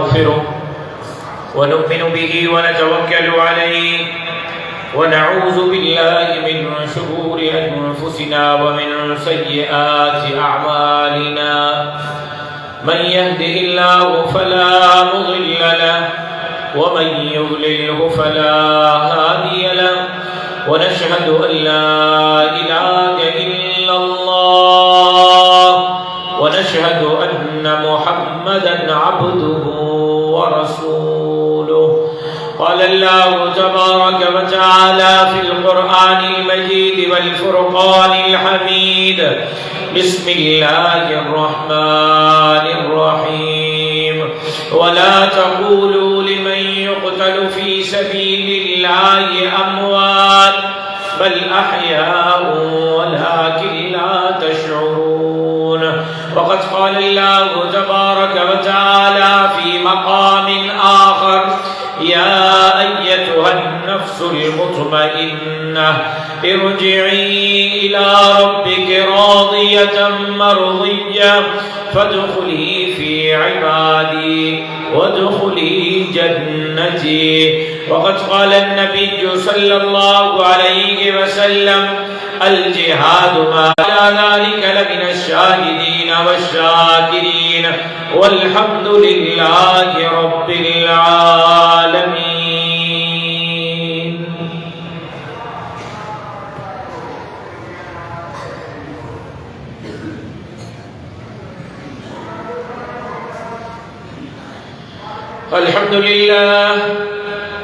نستغفره ونؤمن به ونتوكل عليه ونعوذ بالله من شرور أنفسنا ومن سيئات أعمالنا من يهده الله فلا مضل له ومن يضلله فلا هادي له ونشهد أن لا إله إلا الله ونشهد أن محمدا عبده ورسوله قال الله تبارك وتعالى في القرآن المجيد والفرقان الحميد بسم الله الرحمن الرحيم ولا تقولوا لمن يقتل في سبيل الله أموات بل أحياء ولكن لا تشعرون وقد قال الله تبارك وتعالى في مقام آخر يا أيتها النفس المطمئنة ارجعي إلى ربك راضية مرضية فادخلي في عبادي وادخلي جنتي وقد قال النبي صلى الله عليه وسلم الجهاد ما على ذلك لمن الشاهدين والشاكرين والحمد لله رب العالمين.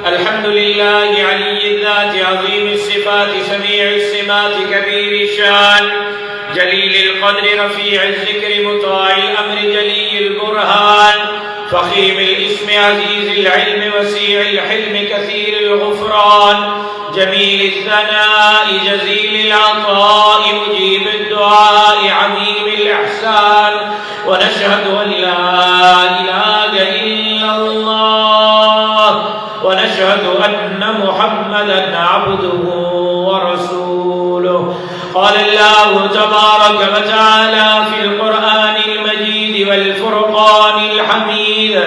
الحمد لله علي الذات عظيم الصفات سميع السمات كبير الشان جليل القدر رفيع الذكر مطاع الأمر جلي البرهان فخيم الاسم عزيز العلم وسيع الحلم كثير الغفران جميل الثناء جزيل العطاء مجيب الدعاء عميم الإحسان ونشهد أن لا إله إلا الله ونشهد أن محمدا عبده ورسوله قال الله تبارك وتعالى في القرآن المجيد والفرقان الحميد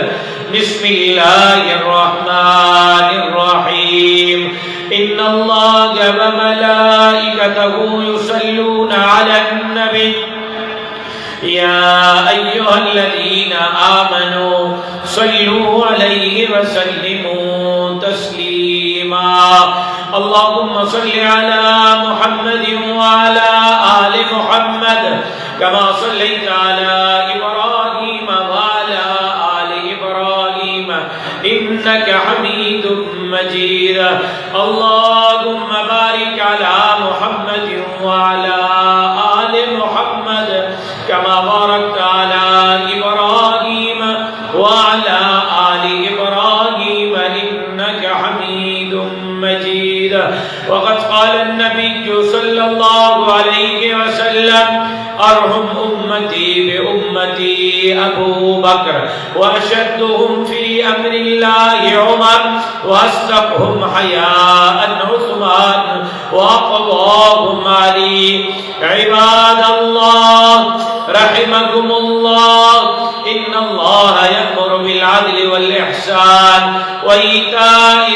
بسم الله الرحمن الرحيم إن الله وملائكته يصلون على النبي يا أيها الذين آمنوا صلوا عليه وسلموا تسليما اللهم صل على محمد وعلى آل محمد كما صليت على إبراهيم وعلى آل إبراهيم إنك حميد مجيد اللهم بارك على محمد وعلى آل محمد كما باركت على إبراهيم وعلى آل إبراهيم إنك حميد مجيد وقد قال النبي صلى الله عليه وسلم أرحم أمتي بأمتي أبو بكر وأشدهم في أمر الله عمر وأصدقهم حياء عثمان وأقضاهم علي عباد الله رحمكم الله إن الله يأمر بالعدل والإحسان وإيتاء